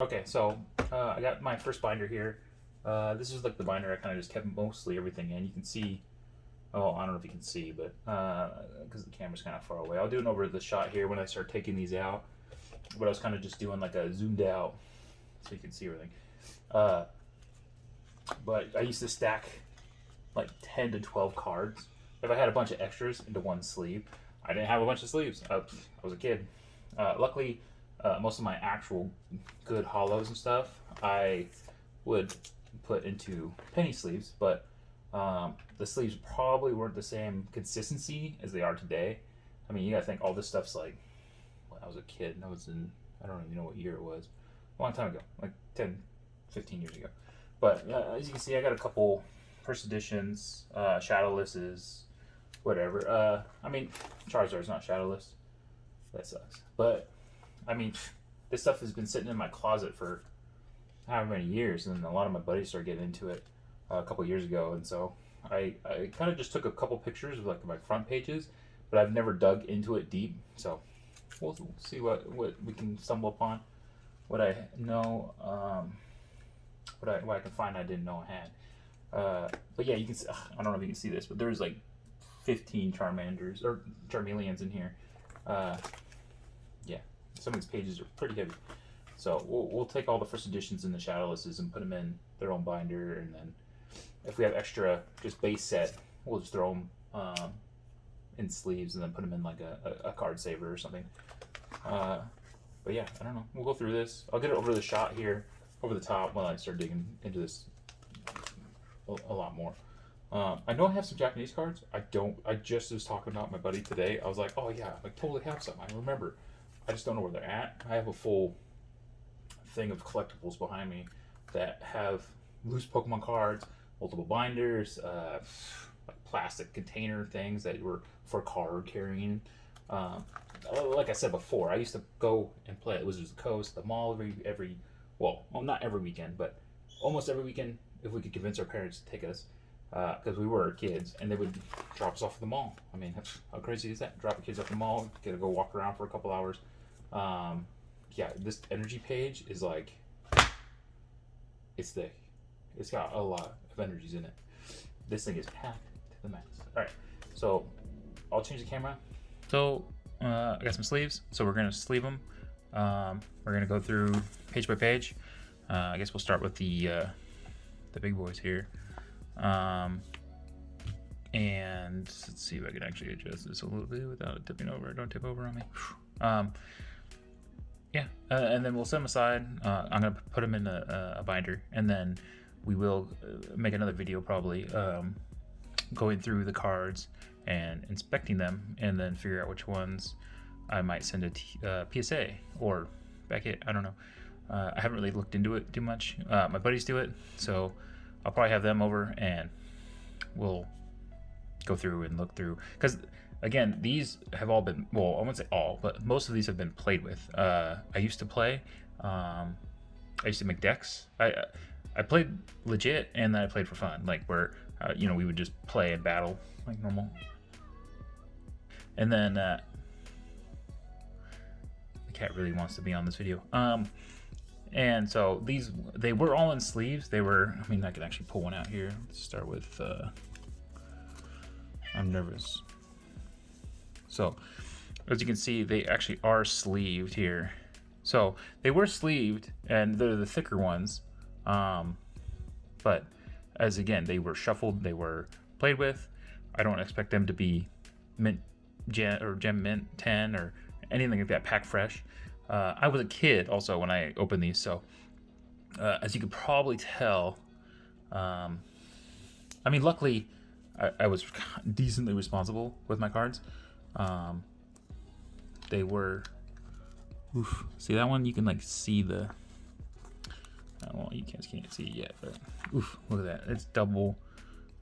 Okay, so I got my first binder here. This is like the binder I kind of just kept mostly everything in. You can see, oh, I don't know if you can see, but because the camera's kind of far away. I'll do it over the shot here when I start taking these out. But I was kind of just doing like a zoomed out so you can see everything. Uh, but I used to stack like 10 to 12 cards. If I had a bunch of extras into one sleeve, I didn't have a bunch of sleeves. I was a kid. Luckily, most of my actual good hollows and stuff, I would put into penny sleeves, but the sleeves probably weren't the same consistency as they are today. I mean, you gotta think all this stuff's like, when I was a kid, and I was in, I don't even know what year it was, a long time ago, like 10, 15 years ago. But as you can see, I got a couple first editions, shadowlesses, whatever. I mean, Charizard's not shadowless. That sucks. But, I mean, this stuff has been sitting in my closet for however many years, and a lot of my buddies started getting into it a couple years ago, and so I kind of just took a couple pictures of like my front pages, but I've never dug into it deep, so we'll see what we can stumble upon, what I know, what I can find I didn't know I had. But yeah, you can see, I don't know if you can see this, but there's like 15 Charmanders or Charmeleons in here. Yeah, some of these pages are pretty heavy. So we'll take all the first editions and the shadowlesses and put them in their own binder, and then if we have extra just base set, we'll just throw them in sleeves and then put them in like a card saver or something. But yeah, I don't know. We'll go through this. I'll get it over the shot here, over the top when I start digging into this a lot more. I know I have some Japanese cards. I just was talking about my buddy today. I was like, oh yeah, I totally have some. I remember. I just don't know where they're at. I have a full thing of collectibles behind me that have loose Pokemon cards, multiple binders, like plastic container things that were for card carrying. Like I said before, I used to go and play at Wizards of the Coast, the mall every well, not every weekend, but almost every weekend if we could convince our parents to take us, because we were kids, and they would drop us off at the mall. I mean, how crazy is that? Drop the kids off at the mall, get to go walk around for a couple hours. Yeah, this energy page is like, it's thick. It's got a lot of energies in it. This thing is packed to the max. All right, so I'll change the camera. So I got some sleeves, so we're gonna sleeve them. We're gonna go through page by page. I guess we'll start with the big boys here. And let's see if I can actually adjust this a little bit without it tipping over. Don't tip over on me. Yeah, and then we'll set them aside. I'm gonna put them in a binder, and then we will make another video probably going through the cards and inspecting them, and then figure out which ones I might send a PSA or back it. I don't know. I haven't really looked into it too much. My buddies do it, so I'll probably have them over and we'll go through and look through, because again, these have all been, well, I won't say all, but most of these have been played with. I used to play, I used to make decks. I played legit, and then I played for fun, like where we would just play and battle like normal. And then the cat really wants to be on this video. And so they were all in sleeves. They were, I mean, I could actually pull one out here. Let's start with, I'm nervous. So, as you can see, they actually are sleeved here. So, they were sleeved, and they're the thicker ones. But, as again, they were shuffled, they were played with. I don't expect them to be mint gem mint 10 or anything like that, pack fresh. I was a kid also when I opened these, so as you could probably tell, I mean, luckily I was decently responsible with my cards. They were, oof, see that one? You can like see the, well, you can't see it yet, but oof, look at that. It's double.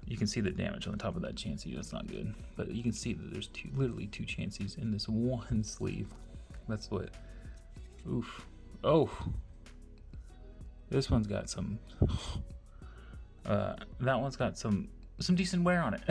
You can see the damage on the top of that Chansey. That's not good, but you can see that there's literally two Chanseys in this one sleeve. That's what, oof. Oh, this one's got some, that one's got some decent wear on it.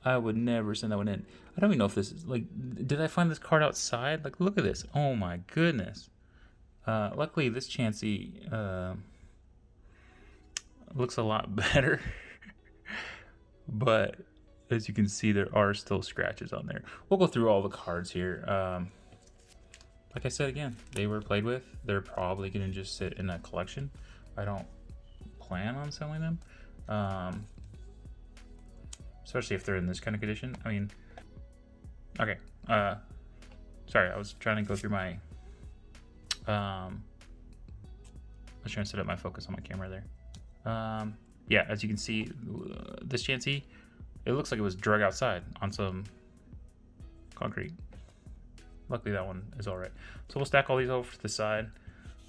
I would never send that one in. I don't even know if this is, like, did I find this card outside? Like, look at this. Oh my goodness. Luckily, this Chansey looks a lot better, but as you can see, there are still scratches on there. We'll go through all the cards here. Like I said again, they were played with. They're probably going to just sit in a collection. I don't plan on selling them, especially if they're in this kind of condition. I mean, okay. Sorry, I was trying to go through my. I was trying to set up my focus on my camera there. Yeah, as you can see, this Chansey, it looks like it was drug outside on some concrete. Luckily that one is all right. So we'll stack all these over to the side.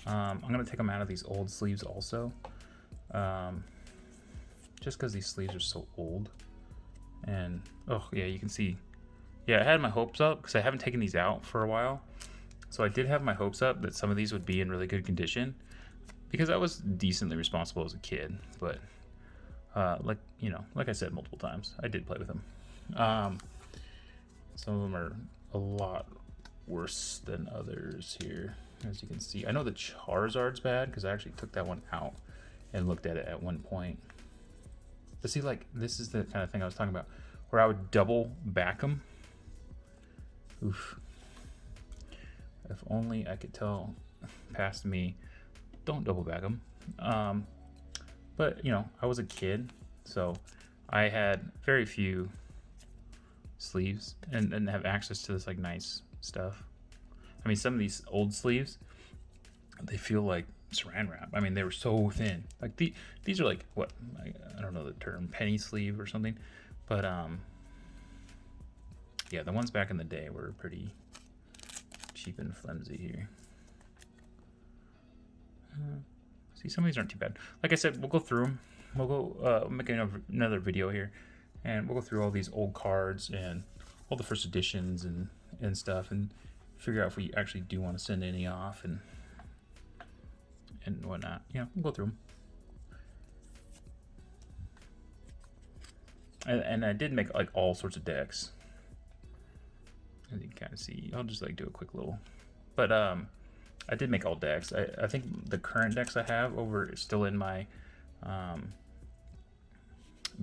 I'm gonna take them out of these old sleeves also, just because these sleeves are so old. And oh yeah, you can see, yeah, I had my hopes up because I haven't taken these out for a while. So I did have my hopes up that some of these would be in really good condition because I was decently responsible as a kid. But like, you know, like I said multiple times, I did play with them. Some of them are a lot worse than others here, as you can see. I know the Charizard's bad because I actually took that one out and looked at it at one point. But see, like, this is the kind of thing I was talking about, where I would double back them. Oof. If only I could tell past me, don't double back them. But, you know, I was a kid, so I had very few sleeves and have access to this, like, nice stuff. I mean, some of these old sleeves, they feel like saran wrap. I mean, they were so thin. Like, these are like, what? I don't know the term, penny sleeve or something. But, yeah, the ones back in the day were pretty cheap and flimsy here. See, some of these aren't too bad. Like I said, we'll go through them. We'll go make another video here, and we'll go through all these old cards and all the first editions and stuff, and figure out if we actually do want to send any off and whatnot. Yeah, we'll go through them. And I did make like all sorts of decks, as you can kind of see. I'll just like do a quick little, but I did make all decks. I think the current decks I have over still in my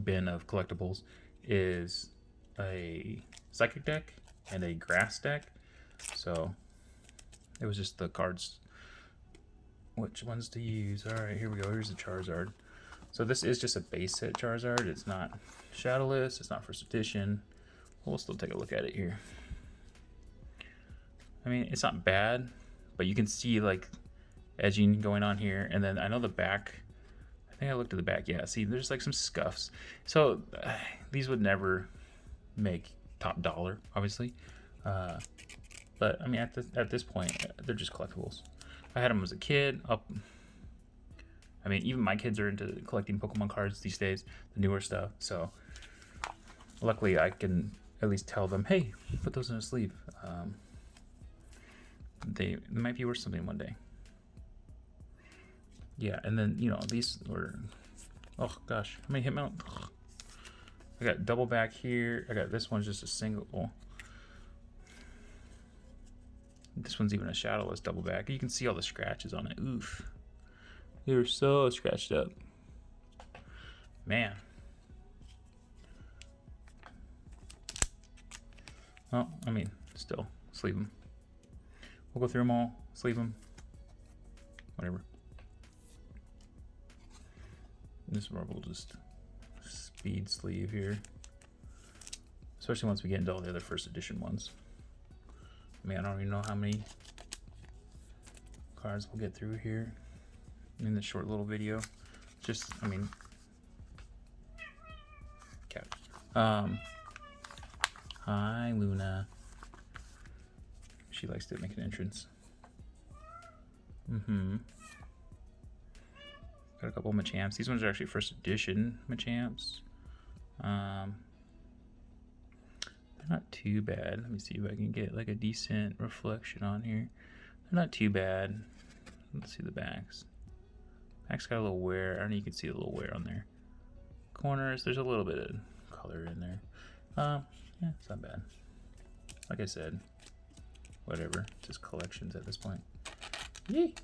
bin of collectibles is a psychic deck and a grass deck. So it was just the cards, which ones to use. All right, here we go. Here's the Charizard. So this is just a base set Charizard. It's not Shadowless. It's not First Edition. We'll still take a look at it here. I mean, it's not bad, but you can see like edging going on here. And then I know the back, I think I looked at the back. Yeah, see, there's like some scuffs. So these would never make top dollar, obviously. But I mean, at this point, they're just collectibles. I had them as a kid. I mean, even my kids are into collecting Pokemon cards these days, the newer stuff. So luckily, I can at least tell them, hey, put those in a sleeve. They might be worth something one day. Yeah, and then, you know, these were, oh gosh, how many hit mount? I got double back here. I got this one's just a single. This one's even a shadowless double back. You can see all the scratches on it. Oof. They were so scratched up. Man. Well, I mean, still, sleeve them. We'll go through them all, sleeve them, whatever. This one we'll just speed sleeve here. Especially once we get into all the other first edition ones. I mean, I don't even know how many cards we'll get through here in this short little video. Just, I mean, cat. Hi, Luna. She likes to make an entrance. Got a couple Machamps. These ones are actually first edition Machamps. They're not too bad. Let me see if I can get like a decent reflection on here. They're not too bad. Let's see the backs. Back's got a little wear. I don't know, you can see a little wear on there. Corners, there's a little bit of color in there. Yeah, it's not bad. Like I said, whatever. Just collections at this point. Yay!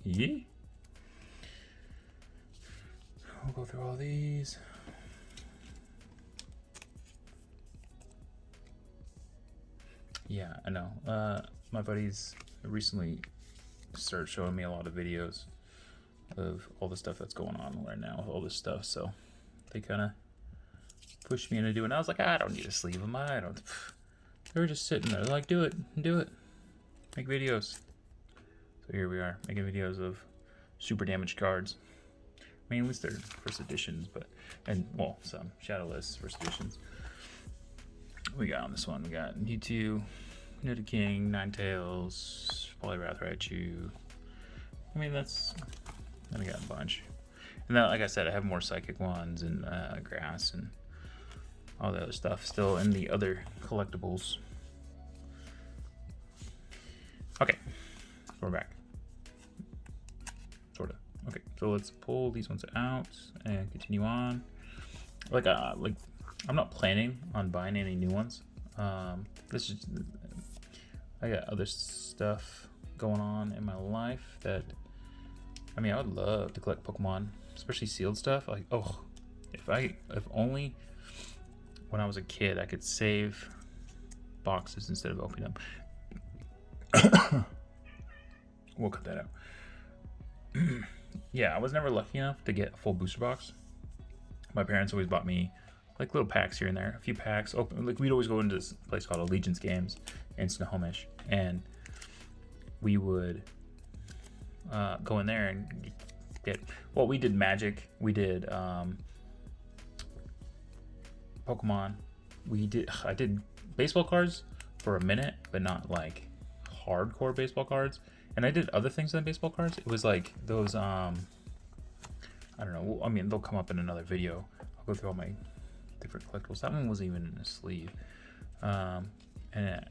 Yeah. We'll go through all these. Yeah, I know. My buddies recently started showing me a lot of videos of all the stuff that's going on right now with all this stuff, so they kind of pushed me into doing it. I was like, I don't need to sleeve them. I don't. They were just sitting there like, do it, make videos. So here we are, making videos of super damaged cards. I mean, at least they're first editions, and well, some shadowless first editions. We got on this one, we got U2, Knitted King, Ninetales, Polyrath Raichu. I mean, then I got a bunch. And then, like I said, I have more psychic ones and grass and all the other stuff still in the other collectibles. Okay, we're back. Sorta. Okay, so let's pull these ones out and continue on. Like I'm not planning on buying any new ones. This is, I got other stuff going on in my life that, I mean, I would love to collect Pokemon, especially sealed stuff. Like, oh, if only when I was a kid I could save boxes instead of opening them. We'll cut that out. Yeah, I was never lucky enough to get a full booster box. My parents always bought me like little packs here and there, a few packs. Open, like we'd always go into this place called Allegiance Games in Snohomish, and we would go in there and get. Well, we did Magic, we did Pokemon, I did baseball cards for a minute, but not like hardcore baseball cards. And I did other things than baseball cards. It was like those I don't know. I mean, they'll come up in another video. I'll go through all my different collectibles. That one wasn't even in a sleeve. And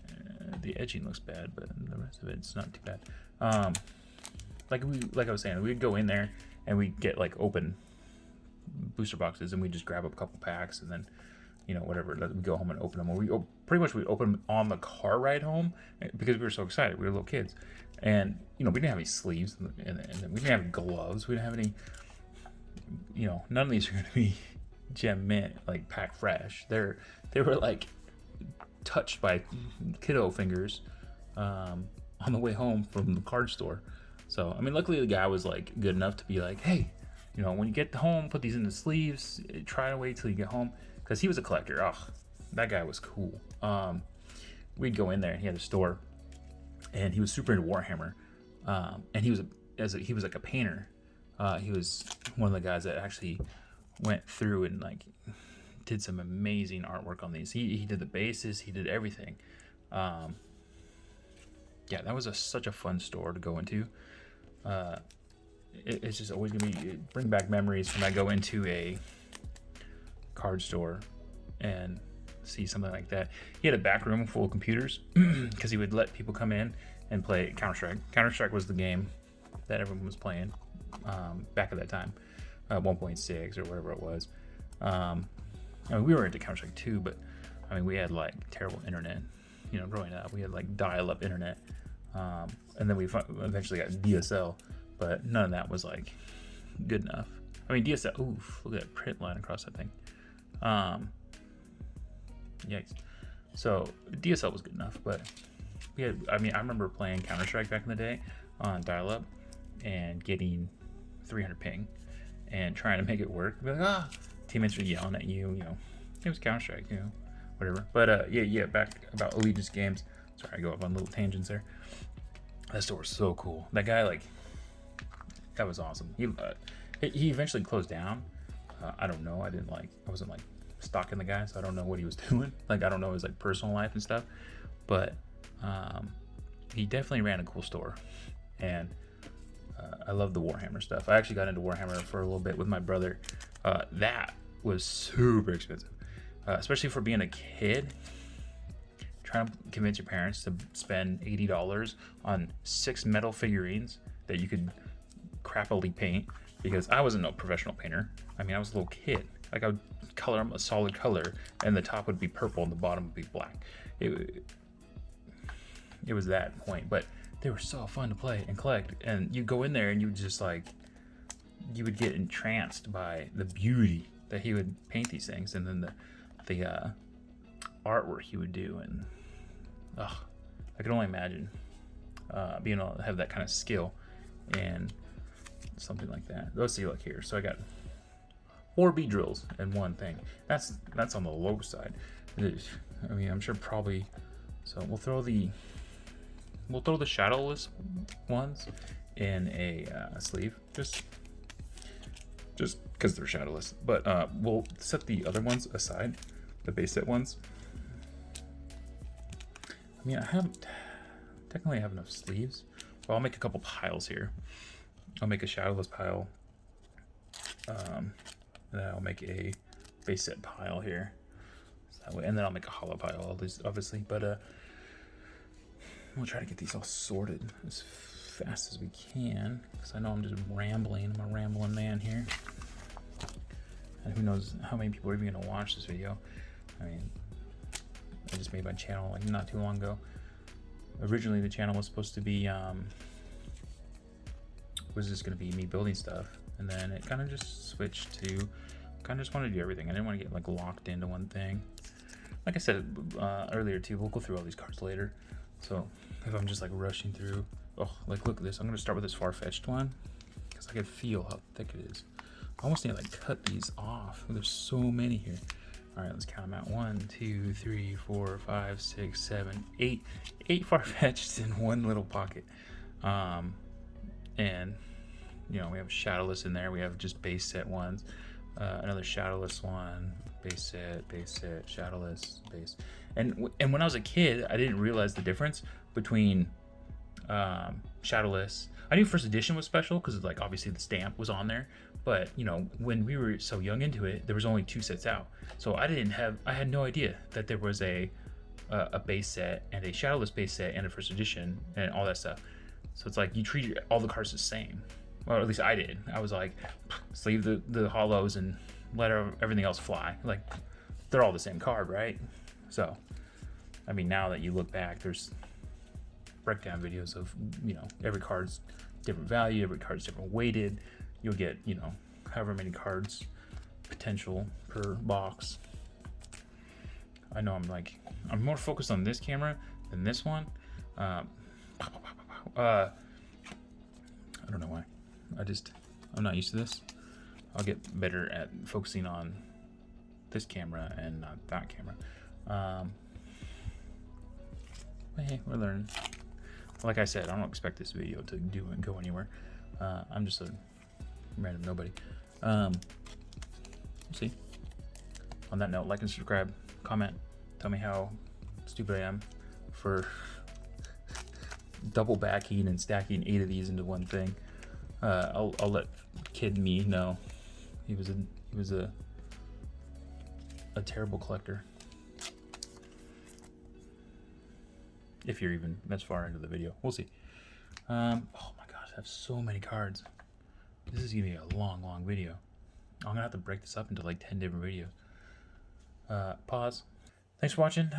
the edging looks bad, but the rest of it's not too bad. Like I was saying, we'd go in there and we'd get like open booster boxes, and we'd just grab up a couple packs, and then, you know, whatever, we'd go home and open them. Or pretty much we'd open them on the car ride home because we were so excited. We were little kids, and you know, we didn't have any sleeves, and we didn't have gloves. We didn't have any. You know, none of these are going to be gem mint, like pack fresh. They were like touched by kiddo fingers on the way home from the card store. So I mean, luckily the guy was like good enough to be like, hey, you know, when you get home, put these in the sleeves. Try to wait till you get home, because he was a collector. Oh, that guy was cool. We'd go in there, and he had a store, and he was super into Warhammer, and he was like a painter. He was one of the guys that actually went through and like did some amazing artwork on these. He did the bases, he did everything. Yeah, that was such a fun store to go into. It's just always gonna bring back memories when I go into a card store and see something like that. He had a back room full of computers because he would let people come in and play Counter-Strike. Counter-Strike was the game that everyone was playing back at that time, 1.6 or whatever it was. I mean, we were into Counter-Strike too, but I mean, we had like terrible internet. You know, growing up, we had like dial-up internet, and then we eventually got DSL, but none of that was like good enough. I mean, DSL. Oof! Look at that print line across that thing. Yikes! So DSL was good enough, but we had. I mean, I remember playing Counter-Strike back in the day on dial-up and getting 300 ping and trying to make it work. Be like, teammates are yelling at you. You know, it was Counter-Strike. You know, whatever. But yeah. Back about Allegiance Games. Sorry, I go up on little tangents there. That store was so cool. That guy, like, that was awesome. He eventually closed down. I don't know. I wasn't like stalking the guy, so I don't know what he was doing. Like, I don't know his like personal life and stuff. But he definitely ran a cool store, and I love the Warhammer stuff. I actually got into Warhammer for a little bit with my brother. That was super expensive, especially for being a kid. Trying to convince your parents to spend $80 on 6 metal figurines that you could crappily paint, because I wasn't no professional painter. I mean, I was a little kid. Like, I would color them a solid color, and the top would be purple and the bottom would be black. It was that point. But they were so fun to play and collect. And you go in there and you just like, you would get entranced by the beauty that he would paint these things, and then the artwork he would do. And I can only imagine being able to have that kind of skill and something like that. Let's see, look here. So I got 4 bead drills and 1 thing. That's on the low side. I mean, I'm sure probably. So we'll throw the shadowless ones in a sleeve, just because they're shadowless. But we'll set the other ones aside, the base set ones. I mean, I technically have enough sleeves. Well, I'll make a couple piles here. I'll make a shadowless pile. And then I'll make a base set pile here. So that way, and then I'll make a hollow pile, obviously. But we'll try to get these all sorted as fast as we can, because I know I'm just rambling. I'm a rambling man here. And who knows how many people are even going to watch this video. I mean, I just made my channel like not too long ago. Originally, the channel was supposed to be was just going to be me building stuff, and then it kind of just switched to kind of just want to do everything. I didn't want to get like locked into one thing. Like I said earlier too, we'll go through all these cards later. So if I'm just like rushing through, like look at this. I'm going to start with this far-fetched one because I can feel how thick it is. I almost need to like cut these off. There's so many here. All right, let's count them out. 1, 2, 3, 4, 5, 6, 7, 8. 8 far-fetched in one little pocket. And you know, we have shadowless in there. We have just base set ones. Another shadowless one, base set, shadowless, base. And when I was a kid, I didn't realize the difference between shadowless. I knew First Edition was special because like obviously the stamp was on there. But you know, when we were so young into it, there was only 2 sets out. So I had no idea that there was a base set and a shadowless base set and a First Edition and all that stuff. So it's like you treat all the cards the same. Well, at least I did. I was like, sleeve the hollows and let everything else fly. Like, they're all the same card, right? So, I mean, now that you look back, there's breakdown videos of, you know, every card's different value, every card's different weighted. You'll get, you know, however many cards potential per box. I know I'm more focused on this camera than this one. I don't know why. I'm not used to this. I'll get better at focusing on this camera and not that camera. But hey, we're learning. Like I said, I don't expect this video to go anywhere. I'm just a random nobody. We'll see. On that note, like and subscribe, comment, tell me how stupid I am for double backing and stacking 8 of these into one thing. I'll let kid me know he was a terrible collector. If you're even this far into the video, we'll see. Oh my gosh, I have so many cards. This is gonna be a long video. I'm gonna have to break this up into like 10 different videos. Pause. Thanks for watching.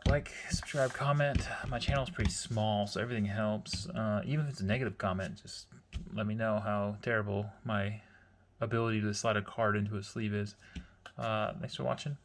Like, subscribe, comment. My channel is pretty small, so everything helps. Even if it's a negative comment, just let me know how terrible my ability to slide a card into a sleeve is. Thanks for watching.